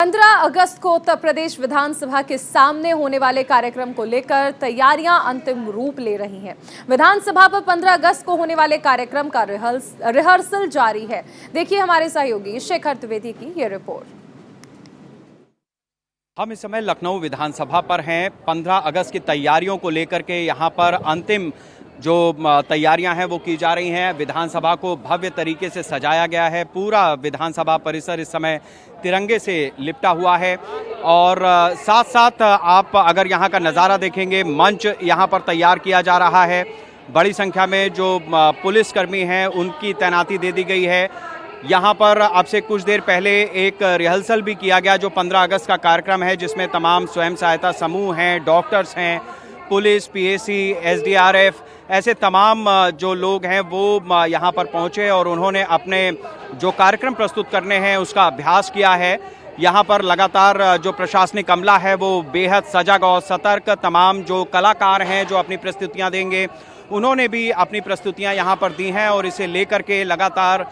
15 अगस्त को उत्तर प्रदेश विधानसभा के सामने होने वाले कार्यक्रम को लेकर तैयारियां अंतिम रूप ले रही हैं। विधानसभा पर 15 अगस्त को होने वाले कार्यक्रम का रिहर्सल जारी है। देखिए हमारे सहयोगी शेखर त्रिवेदी की ये रिपोर्ट। हम इस समय लखनऊ विधानसभा पर हैं। 15 अगस्त की तैयारियों को लेकर के यहाँ पर अंतिम जो तैयारियां हैं वो की जा रही हैं। विधानसभा को भव्य तरीके से सजाया गया है। पूरा विधानसभा परिसर इस समय तिरंगे से लिपटा हुआ है और साथ साथ आप अगर यहाँ का नज़ारा देखेंगे, मंच यहाँ पर तैयार किया जा रहा है। बड़ी संख्या में जो पुलिसकर्मी हैं उनकी तैनाती दे दी गई है। यहाँ पर अब से कुछ देर पहले एक रिहर्सल भी किया गया जो 15 अगस्त का कार्यक्रम है, जिसमें तमाम स्वयं सहायता समूह हैं, डॉक्टर्स हैं, पुलिस, पीएसी, एसडीआरएफ, ऐसे तमाम जो लोग हैं वो यहाँ पर पहुँचे और उन्होंने अपने जो कार्यक्रम प्रस्तुत करने हैं उसका अभ्यास किया है। यहाँ पर लगातार जो प्रशासनिक अमला है वो बेहद सजग और सतर्क, तमाम जो कलाकार हैं जो अपनी प्रस्तुतियाँ देंगे उन्होंने भी अपनी प्रस्तुतियाँ यहाँ पर दी हैं और इसे लेकर के लगातार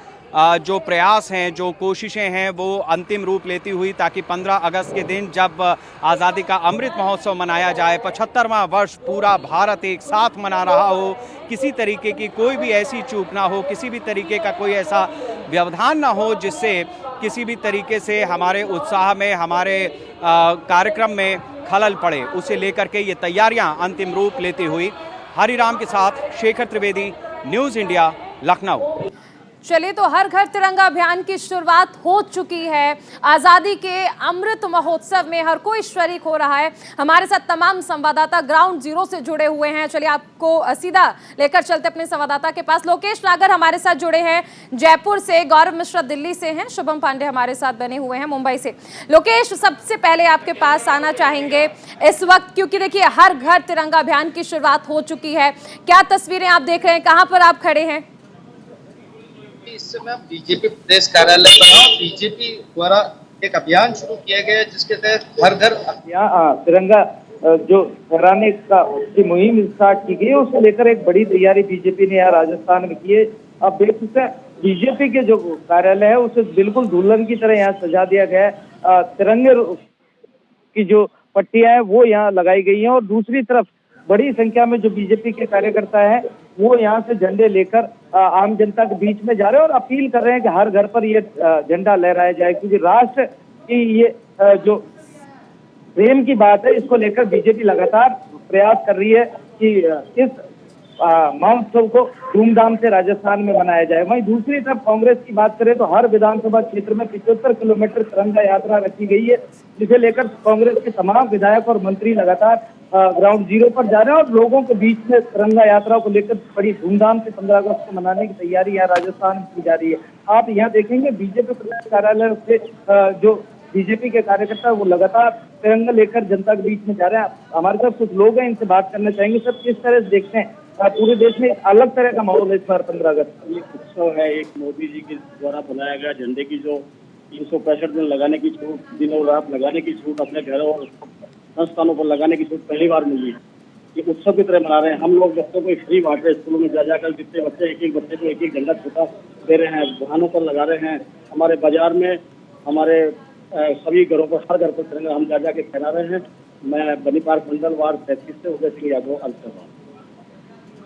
जो प्रयास हैं, जो कोशिशें हैं वो अंतिम रूप लेती हुई, ताकि 15 अगस्त के दिन जब आज़ादी का अमृत महोत्सव मनाया जाए, 75वां वर्ष पूरा भारत एक साथ मना रहा हो, किसी तरीके की कोई भी ऐसी चूक ना हो, किसी भी तरीके का कोई ऐसा व्यवधान ना हो जिससे किसी भी तरीके से हमारे उत्साह में, हमारे कार्यक्रम में खलल पड़े। उसे लेकर के ये तैयारियां अंतिम रूप लेती हुई। हरिराम के साथ शेखर त्रिवेदी, न्यूज़ इंडिया, लखनऊ। चलिए, तो हर घर तिरंगा अभियान की शुरुआत हो चुकी है। आज़ादी के अमृत महोत्सव में हर कोई शरीक हो रहा है। हमारे साथ तमाम संवाददाता ग्राउंड जीरो से जुड़े हुए हैं। चलिए आपको सीधा लेकर चलते अपने संवाददाता के पास। लोकेश नागर हमारे साथ जुड़े हैं जयपुर से, गौरव मिश्रा दिल्ली से हैं, शुभम पांडे हमारे साथ बने हुए हैं मुंबई से। लोकेश, सबसे पहले आपके पास आना चाहेंगे इस वक्त, क्योंकि देखिए हर घर तिरंगा अभियान की शुरुआत हो चुकी है। क्या तस्वीरें आप देख रहे हैं, कहाँ पर आप खड़े हैं? इस समय बीजेपी प्रदेश कार्यालय पर बीजेपी द्वारा एक अभियान शुरू किया गया है, जिसके तहत घर घर तिरंगा जो फहराने का मुहिम स्टार्ट की गई है। उसको लेकर एक बड़ी तैयारी बीजेपी ने यहाँ राजस्थान में की है। अब देख सकते हैं बीजेपी के जो कार्यालय है उसे बिल्कुल दुल्हन की तरह यहाँ सजा दिया गया है। तिरंगे की जो पट्टियां हैं वो यहाँ लगाई गई हैं और दूसरी तरफ बड़ी संख्या में जो बीजेपी के कार्यकर्ता हैं वो यहाँ से झंडे लेकर आम जनता के बीच में जा रहे हैं और अपील कर रहे हैं कि हर घर पर ये झंडा लहराया जाए, क्योंकि राष्ट्र की ये जो प्रेम की बात है इसको लेकर बीजेपी लगातार प्रयास कर रही है कि इस महोत्सव को धूमधाम से राजस्थान में मनाया जाए। वहीं दूसरी तरफ कांग्रेस की बात करें तो हर विधानसभा क्षेत्र में 75 किलोमीटर तिरंगा यात्रा रखी गई है, जिसे लेकर कांग्रेस के तमाम विधायक और मंत्री लगातार ग्राउंड जीरो पर जा रहे हैं और लोगों के बीच में तिरंगा यात्रा को लेकर बड़ी धूमधाम से 15 अगस्त को मनाने की तैयारी यहाँ राजस्थान में की जा रही है। आप यहाँ देखेंगे बीजेपी प्रदेश कार्यालय से जो बीजेपी के कार्यकर्ता वो लगातार तिरंगा लेकर जनता के बीच में जा रहे हैं। हमारे साथ कुछ लोग हैं, इनसे बात करना चाहेंगे। सर, किस तरह से देखते हैं पूरे देश में अलग तरह का माहौल है इस बार 15 अगस्त? ये उत्सव है, एक मोदी जी के द्वारा बनाया गया झंडे की जो 365 दिन लगाने की छूट, दिनों रात लगाने की छूट, अपने घरों और संस्थानों पर लगाने की छूट पहली बार मिली है। ये उत्सव की तरह मना रहे हैं। हम लोग बच्चों को फ्री बांट रहे हैं, स्कूलों में जा जाकर जितने बच्चे एक बच्चे को एक झंडा छोटा दे रहे हैं, वाहनों पर लगा रहे हैं। हमारे बाजार में हमारे सभी घरों पर, हर घर पर तिरंगा हम जा के फहरा रहे हैं। मैं बनी पार्क मंडल वार्ड 33 से उदय सिंह यादव अल्सर।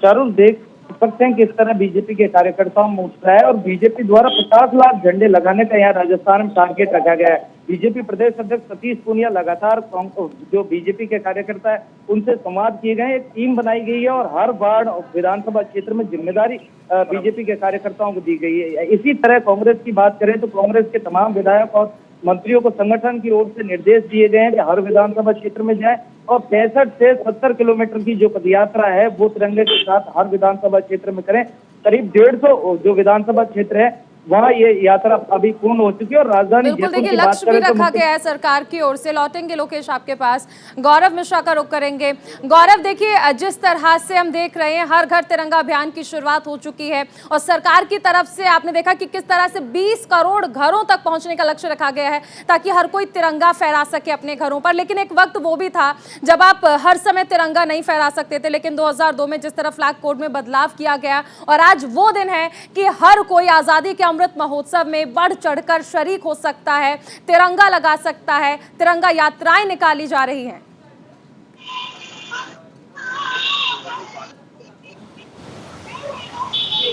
चारों देख सकते हैं किस तरह बीजेपी के कार्यकर्ताओं में उत्साह है और बीजेपी द्वारा 50 लाख झंडे लगाने का यहाँ राजस्थान में टारगेट रखा गया है। बीजेपी प्रदेश अध्यक्ष सतीश पूनिया लगातार जो बीजेपी के कार्यकर्ता है उनसे संवाद किए गए, एक टीम बनाई गई है और हर वार्ड विधानसभा क्षेत्र में जिम्मेदारी बीजेपी के कार्यकर्ताओं को दी गई है। इसी तरह कांग्रेस की बात करें तो कांग्रेस के तमाम विधायक और मंत्रियों को संगठन की ओर से निर्देश दिए गए हैं कि हर विधानसभा क्षेत्र में जाए और 65 से 70 किलोमीटर की जो पदयात्रा है वो तिरंगे के साथ हर विधानसभा क्षेत्र में करें। करीब 150 जो विधानसभा क्षेत्र है वहाँ ये यात्रा अभी पूर्ण हो चुकी है और राजधानी बिल्कुल, देखिए लक्ष्य भी रखा गया है सरकार की ओर से। लौटेंगे लोकेश आपके पास, गौरव मिश्रा का रुख करेंगे। गौरव, देखिए जिस तरह से हम देख रहे हैं हर घर तिरंगा अभियान की शुरुआत हो चुकी है और सरकार की तरफ से आपने देखा कि किस तरह से 20 करोड़ घरों तक पहुंचने का लक्ष्य रखा गया है ताकि हर कोई तिरंगा फहरा सके अपने घरों पर। लेकिन एक वक्त वो भी था जब आप हर समय तिरंगा नहीं फहरा सकते थे, लेकिन 2002 में जिस तरह फ्लैग कोड में बदलाव किया गया और आज वो दिन है कि हर कोई आजादी के अमृत महोत्सव में बढ़ चढ़कर शरीक हो सकता है, तिरंगा लगा सकता है, तिरंगा यात्राएं निकाली जा रही हैं।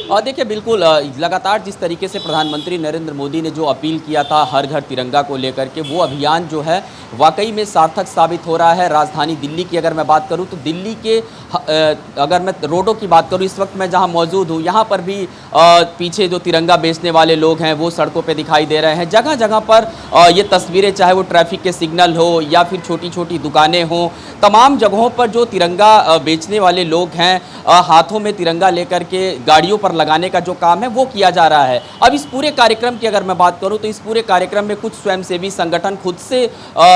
और देखिए बिल्कुल लगातार जिस तरीके से प्रधानमंत्री नरेंद्र मोदी ने जो अपील किया था हर घर तिरंगा को लेकर के, वो अभियान जो है वाकई में सार्थक साबित हो रहा है। राजधानी दिल्ली की अगर मैं बात करूं तो दिल्ली के अगर मैं रोडों की बात करूं, इस वक्त मैं जहां मौजूद हूं यहाँ पर भी पीछे जो तिरंगा बेचने वाले लोग हैं वो सड़कों पे दिखाई दे रहे हैं। जगह जगह पर ये तस्वीरें, चाहे वो ट्रैफिक के सिग्नल हो या फिर छोटी छोटी दुकानें हों, तमाम जगहों पर जो तिरंगा बेचने वाले लोग हैं हाथों में तिरंगा लेकर के गाड़ियों पर लगाने का जो काम है वो किया जा रहा है। अब इस पूरे कार्यक्रम की अगर मैं बात करूं तो इस पूरे कार्यक्रम में कुछ स्वयंसेवी संगठन खुद से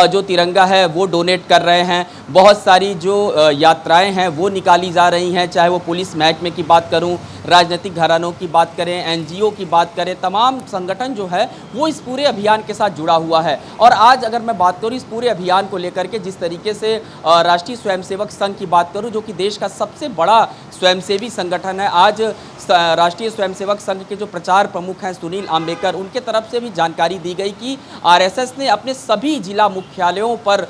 जो तिरंगा है वो डोनेट कर रहे हैं। बहुत सारी जो यात्राएं हैं वो निकाली जा रही हैं, चाहे वो पुलिस महकमे की बात करूं, राजनीतिक घरानों की बात करें, एनजीओ की बात करें, तमाम संगठन जो है वो इस पूरे अभियान के साथ जुड़ा हुआ है। और आज अगर मैं बात करूं इस पूरे अभियान को लेकर के, जिस तरीके से राष्ट्रीय स्वयंसेवक संघ की बात करूं जो कि देश का सबसे बड़ा स्वयंसेवी संगठन है, आज राष्ट्रीय स्वयंसेवक संघ के जो प्रचार प्रमुख हैं सुनील आम्बेकर, उनके तरफ से भी जानकारी दी गई कि आरएसएस ने अपने सभी जिला मुख्यालयों पर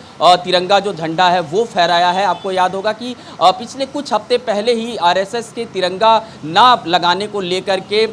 तिरंगा जो झंडा है वो फहराया है। आपको याद होगा कि पिछले कुछ हफ्ते पहले ही आरएसएस के तिरंगा ना लगाने को लेकर के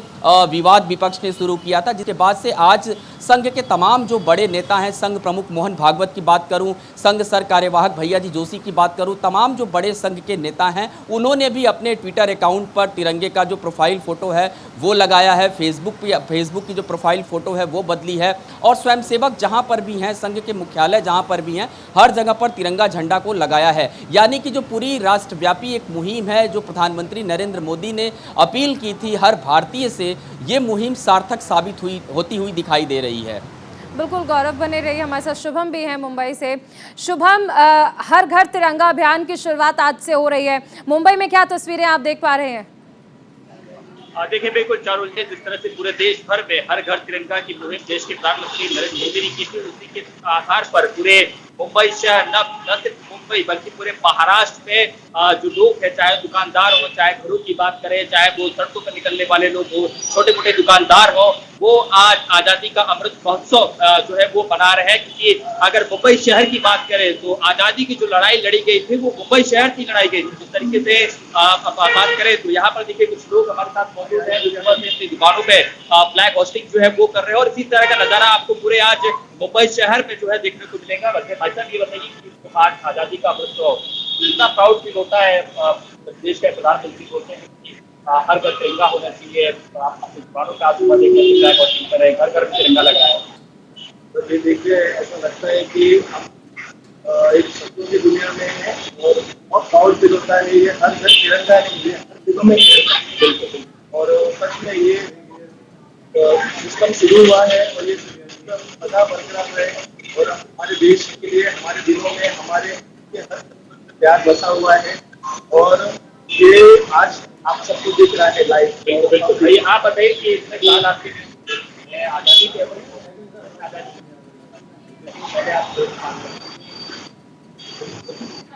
विवाद विपक्ष ने शुरू किया था, जिसके बाद से आज संघ के तमाम जो बड़े नेता हैं, संघ प्रमुख मोहन भागवत की बात करूं, संघ सर कार्यवाहक भैया जी जोशी की बात करूं, तमाम जो बड़े संघ के नेता हैं उन्होंने भी अपने ट्विटर अकाउंट पर तिरंगे का जो प्रोफाइल फ़ोटो है वो लगाया है। फेसबुक की जो प्रोफाइल फ़ोटो है वो बदली है। और स्वयंसेवक जहां पर भी हैं, संघ के मुख्यालय जहां पर भी हैं, हर जगह पर तिरंगा झंडा को लगाया है। यानी कि जो पूरी राष्ट्रव्यापी एक मुहिम है जो प्रधानमंत्री नरेंद्र मोदी ने अपील की थी हर भारतीय से, ये मुहिम सार्थक साबित होती हुई दिखाई दे रही है। बिल्कुल गौरव बने रही। हमारे साथ शुभम भी हैं मुंबई से। शुभम, हर घर तिरंगा अभियान की शुरुआत आज से हो रही है, मुंबई में क्या तस्वीरें आप देख पा रहे हैं? देखिए बिल्कुल चारुल जी, जिस तरह से पूरे देश भर में हर घर तिरंगा की मुहिम देश के प्रधानमंत्री नरेंद्र मोदी ने की थी, उसी के आधार पर पूरे मुंबई शहर, न सिर्फ मुंबई बल्कि पूरे महाराष्ट्र में जो लोग हैं, चाहे दुकानदार हो, चाहे घरों की बात करें, चाहे वो सड़कों पर निकलने वाले लोग हो, छोटे मोटे दुकानदार हो, वो आज आजादी का अमृत महोत्सव जो है वो मना रहे हैं। क्योंकि अगर मुंबई शहर की बात करें तो आजादी की जो लड़ाई लड़ी गई थी वो मुंबई शहर की लड़ाई गई थी। जिस तरीके से बात करें तो यहाँ पर देखिए कुछ लोग हमारे साथ मौजूद हैं जो अपनी दुकानों पे फ्लैग होस्टिंग जो है वो कर रहे हैं, और इसी तरह का नजारा आपको पूरे आज मुंबई शहर में जो है देखने को मिलेगा। वैसे भाई साहब ये बताइए कि आज आजादी का अमृत इतना प्राउड फील होता है, देश के प्रधानमंत्री बोलते हैं कि हर घर तिरंगा होना चाहिए, अपनी दुकानों का आजू बाजू फ्लैग होस्टिंग कर रहे हैं, घर घर में तिरंगा लग रहा है। तो ये देखिए ऐसा लगता है कि हम एक शब्दों की दुनिया में है और बहुत प्राउड फील होता है। ये हर घर तिरंगा नहीं है, हर दिलों में तिरंगा। और सच में ये सिस्टम शुरू हुआ है और ये सिस्टम सदा बरकरार रहे और हमारे देश के लिए, हमारे दिलों में, हमारे हर प्यार बसा हुआ है। और ये आज आप सबको दिख रहा है लाइव। बिल्कुल, आप बताइए कि इसमें साल आपके आजादी के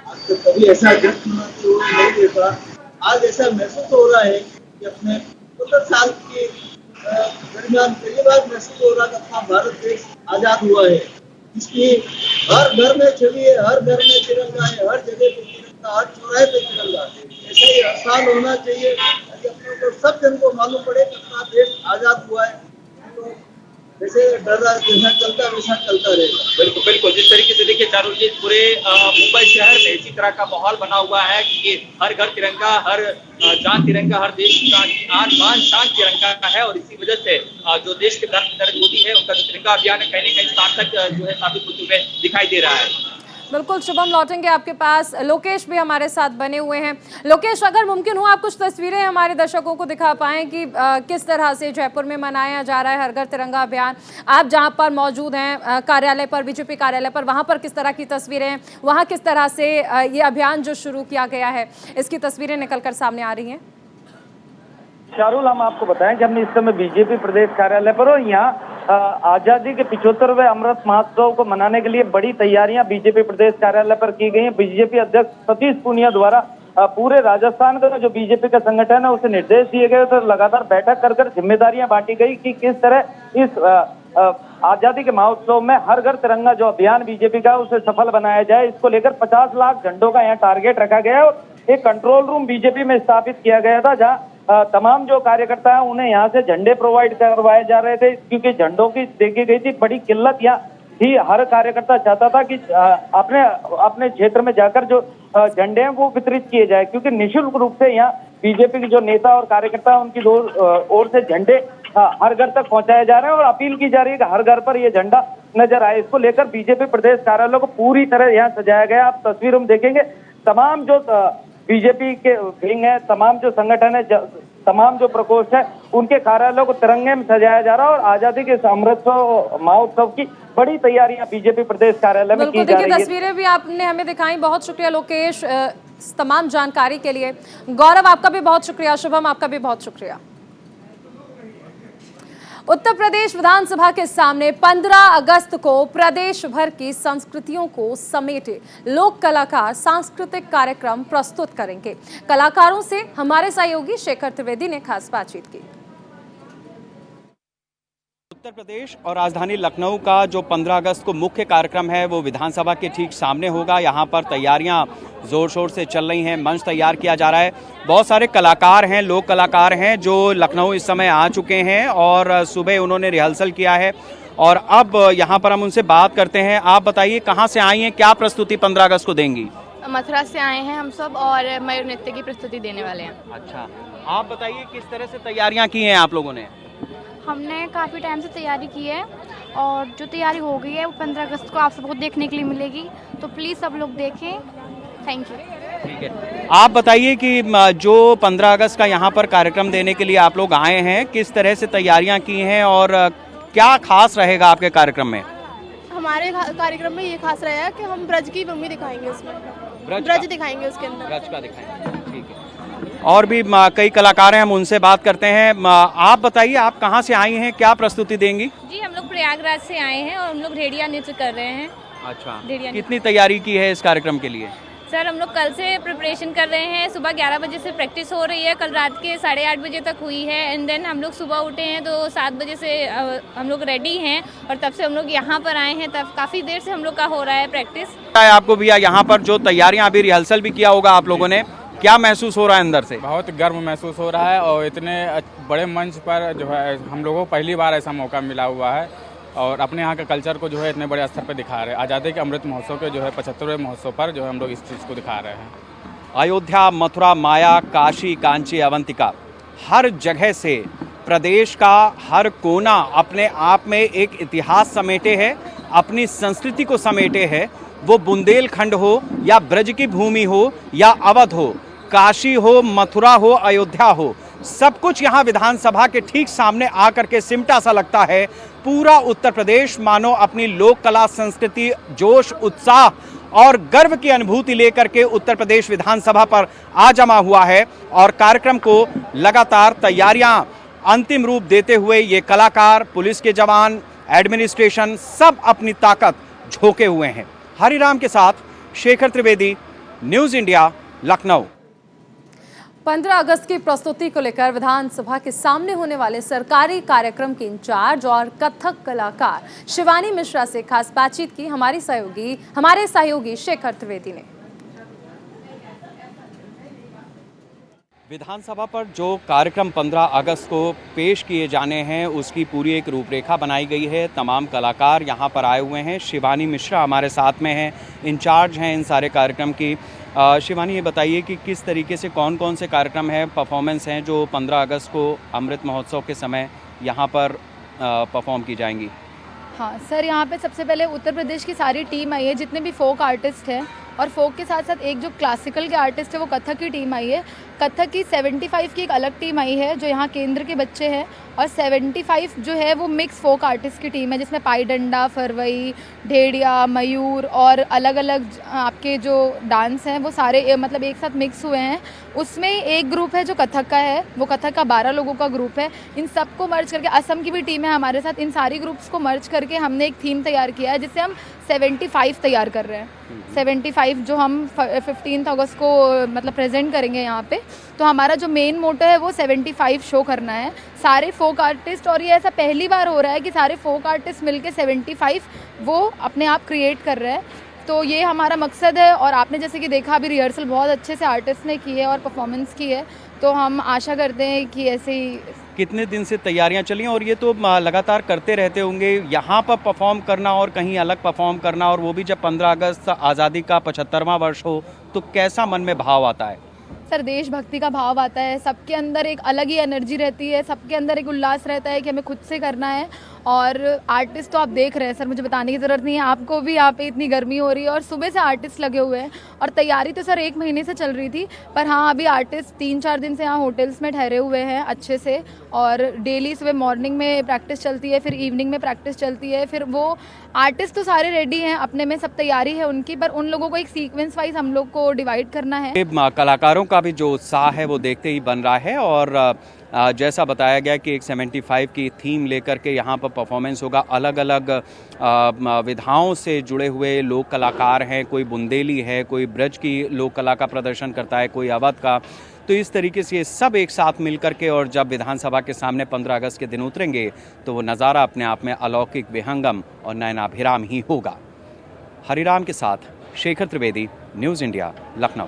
आज तो कभी ऐसा नहीं देखा। आज ऐसा महसूस हो रहा है कि अपने 70 साल के दरमियान पहली बार महसूस हो रहा था भारत देश आजाद हुआ है। इसकी हर घर में छवि है, हर घर में तिरंगा है, हर जगह पे तिरंगा, हर चौराहे पे तिरंगा। ऐसा ही हर साल होना चाहिए ताकि अपने को सब जन को मालूम पड़े कि अपना देश आजाद हुआ है। तो जैसे डर रहा जैसा चलता वैसा चलता रहेगा। बिल्कुल बिल्कुल, जिस तरीके से देखिए चारुल जी पूरे मुंबई शहर में इसी तरह का माहौल बना हुआ है कि हर घर तिरंगा, हर जान तिरंगा, हर देश का आन बान शान तिरंगा का है। और इसी वजह से जो देश के प्रधानमंत्री नरेंद्र मोदी है उनका जो तिरंगा अभियान है कहीं न कहीं सार्थक जो है साबित होते हुए दिखाई दे रहा है। बिल्कुल शुभम, लौटेंगे आपके पास। लोकेश भी हमारे साथ बने हुए हैं। लोकेश, अगर मुमकिन हो आप कुछ तस्वीरें हमारे दर्शकों को दिखा पाएं कि किस तरह से जयपुर में मनाया जा रहा है हर घर तिरंगा अभियान। आप जहां पर मौजूद हैं कार्यालय पर, बीजेपी कार्यालय पर, वहां पर किस तरह की तस्वीरें हैं, वहां किस तरह से ये अभियान जो शुरू किया गया है इसकी तस्वीरें निकल कर सामने आ रही हैं? शारुल, हम आपको बताएं कि हम इस समय बीजेपी प्रदेश कार्यालय पर और यहाँ आजादी के 75वें अमृत महोत्सव को मनाने के लिए बड़ी तैयारियां बीजेपी प्रदेश कार्यालय पर की गई हैं। बीजेपी अध्यक्ष सतीश पूनिया द्वारा पूरे राजस्थान का जो बीजेपी का संगठन है उसे निर्देश दिए गए, तो लगातार बैठक कर कर जिम्मेदारियां बांटी गई कि किस तरह इस आजादी के महोत्सव में हर घर तिरंगा जो अभियान बीजेपी का उसे सफल बनाया जाए। इसको लेकर 50 लाख झंडों का यहाँ टारगेट रखा गया है और एक कंट्रोल रूम बीजेपी में स्थापित किया गया था, जहाँ तमाम जो कार्यकर्ता हैं उन्हें यहाँ से झंडे प्रोवाइड करवाए जा रहे थे, क्योंकि झंडों की देखी गई थी बड़ी किल्लत यहाँ थी। हर कार्यकर्ता चाहता था कि अपने अपने क्षेत्र में जाकर जो झंडे हैं वो वितरित किए जाए, क्योंकि निःशुल्क रूप से यहाँ बीजेपी के जो नेता और कार्यकर्ता हैं उनकी ओर से झंडे हर घर तक पहुंचाए जा रहे हैं और अपील की जा रही है कि हर घर पर ये झंडा नजर आए। इसको लेकर बीजेपी प्रदेश कार्यालय को पूरी तरह यहाँ सजाया गया। आप तस्वीरों में देखेंगे तमाम जो बीजेपी के विंग है, तमाम जो संगठन है, तमाम जो प्रकोष्ठ है, उनके कार्यालयों को तिरंगे में सजाया जा रहा है और आजादी के अमृत महोत्सव की बड़ी तैयारियां बीजेपी प्रदेश कार्यालय में की जा रही है। तस्वीरें भी आपने हमें दिखाई, बहुत शुक्रिया लोकेश तमाम जानकारी के लिए। गौरव आपका भी बहुत शुक्रिया, शुभम आपका भी बहुत शुक्रिया। उत्तर प्रदेश विधानसभा के सामने 15 अगस्त को प्रदेश भर की संस्कृतियों को समेटे लोक कलाकार सांस्कृतिक कार्यक्रम प्रस्तुत करेंगे। कलाकारों से हमारे सहयोगी शेखर त्रिवेदी ने खास बातचीत की। उत्तर प्रदेश और राजधानी लखनऊ का जो 15 अगस्त को मुख्य कार्यक्रम है वो विधानसभा के ठीक सामने होगा। यहाँ पर तैयारियां जोर शोर से चल रही हैं, मंच तैयार किया जा रहा है। बहुत सारे कलाकार हैं, लोक कलाकार हैं जो लखनऊ इस समय आ चुके हैं और सुबह उन्होंने रिहर्सल किया है और अब यहाँ पर हम उनसे बात करते हैं। आप बताइए कहाँ से आई हैं, क्या प्रस्तुति 15 अगस्त को देंगी? मथुरा से आए हैं हम सब और मयूर नृत्य की प्रस्तुति देने वाले हैं। अच्छा, आप बताइए किस तरह से तैयारियां की हैं आप लोगों ने? हमने काफ़ी टाइम से तैयारी की है और जो तैयारी हो गई है वो 15 अगस्त को आप सबको देखने के लिए मिलेगी, तो प्लीज़ सब लोग देखें। Thank you. ठीक है, आप बताइए कि जो 15 अगस्त का यहाँ पर कार्यक्रम देने के लिए आप लोग आए हैं, किस तरह से तैयारियां की हैं और क्या खास रहेगा आपके कार्यक्रम में? हमारे कार्यक्रम में ये खास रहेगा कि हम ब्रज की भूमि दिखाएंगे, उसमें ब्रज दिखाएंगे, उसके अंदर ब्रज का दिखाएंगे। ठीक है, और भी कई कलाकार हैं, हम उनसे बात करते हैं। आप बताइए आप कहाँ से आई हैं, क्या प्रस्तुति देंगी? जी हम लोग प्रयागराज से आए हैं और हम लोग भेड़िया नृत्य कर रहे हैं। अच्छा, कितनी तैयारी की है इस कार्यक्रम के लिए? सर हम लोग कल से प्रिपरेशन कर रहे हैं, सुबह 11 बजे से प्रैक्टिस हो रही है, कल रात के 8:30 बजे तक हुई है एंड देन हम लोग सुबह उठे हैं तो 7 बजे से हम लोग रेडी हैं और तब से हम लोग यहाँ पर आए हैं, तब काफ़ी देर से हम लोग का हो रहा है प्रैक्टिस। आपको भैया यहाँ पर जो तैयारियाँ अभी रिहर्सल भी किया होगा आप लोगों ने, क्या महसूस हो रहा है अंदर से? बहुत गर्व महसूस हो रहा है और इतने बड़े मंच पर जो है हम लोगों को पहली बार ऐसा मौका मिला हुआ है और अपने यहाँ के कल्चर को जो है इतने बड़े स्तर पर दिखा रहे हैं। आज़ादी के अमृत महोत्सव के जो है 75वें महोत्सव पर जो है हम लोग इस चीज़ को दिखा रहे हैं। अयोध्या, मथुरा, माया, काशी, कांची, अवंतिका, हर जगह से प्रदेश का हर कोना अपने आप में एक इतिहास समेटे है, अपनी संस्कृति को समेटे है। वो बुंदेलखंड हो या ब्रज की भूमि हो या अवध हो, काशी हो, मथुरा हो, अयोध्या हो, सब कुछ यहाँ विधानसभा के ठीक सामने आकर के सिमटा सा लगता है। पूरा उत्तर प्रदेश मानो अपनी लोक कला, संस्कृति, जोश, उत्साह और गर्व की अनुभूति लेकर के उत्तर प्रदेश विधानसभा पर आ जमा हुआ है और कार्यक्रम को लगातार तैयारियां अंतिम रूप देते हुए ये कलाकार, पुलिस के जवान, एडमिनिस्ट्रेशन सब अपनी ताकत झोंके हुए हैं। हरिराम के साथ शेखर त्रिवेदी, न्यूज़ इंडिया, लखनऊ। 15 अगस्त की प्रस्तुति को लेकर विधानसभा के सामने होने वाले सरकारी कार्यक्रम के इंचार्ज और कथक कलाकार शिवानी मिश्रा से खास बातचीत की हमारे सहयोगी शेखर त्रिवेदी ने। विधानसभा पर जो कार्यक्रम 15 अगस्त को पेश किए जाने हैं उसकी पूरी एक रूपरेखा बनाई गई है। तमाम कलाकार यहाँ पर आए हुए हैं। शिवानी मिश्रा हमारे साथ में हैं, इंचार्ज हैं इन सारे कार्यक्रम की। शिवानी, ये बताइए कि किस तरीके से कौन कौन से कार्यक्रम हैं, परफॉर्मेंस हैं जो 15 अगस्त को अमृत महोत्सव के समय यहाँ पर परफॉर्म की जाएंगी? हाँ सर, यहाँ पे सबसे पहले उत्तर प्रदेश की सारी टीम आई है, जितने भी फोक आर्टिस्ट हैं, और फोक के साथ साथ एक जो क्लासिकल के आर्टिस्ट है वो कथक की टीम आई है। कथक की 75 की एक अलग टीम आई है जो यहाँ केंद्र के बच्चे हैं, और 75 जो है वो मिक्स फोक आर्टिस्ट की टीम है जिसमें पाई डंडा, फरवई, ढेड़िया, मयूर और अलग अलग आपके जो डांस हैं वो सारे मतलब एक साथ मिक्स हुए हैं। उसमें एक ग्रुप है जो कथक का है, वो कथक का 12 लोगों का ग्रुप है। इन सबको मर्ज करके, असम की भी टीम है हमारे साथ, इन सारी ग्रुप्स को मर्ज करके हमने एक थीम तैयार किया है जिससे हम 75 तैयार कर रहे हैं। 75 जो हम 15 अगस्त को मतलब प्रेजेंट करेंगे यहाँ पे। तो हमारा जो मेन मोटो है वो 75 शो करना है सारे फोक आर्टिस्ट, और ये ऐसा पहली बार हो रहा है कि सारे फोक आर्टिस्ट मिलके 75 वो अपने आप क्रिएट कर रहे हैं। तो ये हमारा मकसद है, और आपने जैसे कि देखा अभी रिहर्सल बहुत अच्छे से आर्टिस्ट ने की है और परफॉर्मेंस की है, तो हम आशा करते हैं कि ऐसे ही। कितने दिन से तैयारियां चली और ये तो लगातार करते रहते होंगे, यहाँ पर परफॉर्म करना और कहीं अलग परफॉर्म करना, और वो भी जब 15 अगस्त आज़ादी का 75वां वर्ष हो, तो कैसा मन में भाव आता है? सर देशभक्ति का भाव आता है, सबके अंदर एक अलग ही एनर्जी रहती है, सबके अंदर एक उल्लास रहता है कि हमें खुद से करना है। और आर्टिस्ट तो आप देख रहे हैं सर, मुझे बताने की ज़रूरत नहीं है आपको भी, यहाँ पे इतनी गर्मी हो रही है और सुबह से आर्टिस्ट लगे हुए हैं। और तैयारी तो सर 1 महीने से चल रही थी, पर हाँ अभी आर्टिस्ट 3-4 दिन से यहाँ होटल्स में ठहरे हुए हैं अच्छे से, और डेली सुबह मॉर्निंग में प्रैक्टिस चलती है, फिर इवनिंग में प्रैक्टिस चलती है। फिर वो आर्टिस्ट तो सारे रेडी हैं, अपने में सब तैयारी है उनकी, पर उन लोगों को एक सीक्वेंस वाइज हम लोग को डिवाइड करना है। कलाकारों का भी जो उत्साह है वो देखते ही बन रहा है, और जैसा बताया गया कि एक 75 की थीम लेकर के यहाँ पर परफॉर्मेंस होगा। अलग अलग विधाओं से जुड़े हुए लोक कलाकार हैं, कोई बुंदेली है, कोई ब्रज की लोक कला का प्रदर्शन करता है, कोई अवध का। तो इस तरीके से ये सब एक साथ मिल करके, और जब विधानसभा के सामने 15 अगस्त के दिन उतरेंगे तो वो नज़ारा अपने आप में अलौकिक, विहंगम और नयनाभिराम ही होगा। हरिराम के साथ शेखर त्रिवेदी, न्यूज़ इंडिया, लखनऊ।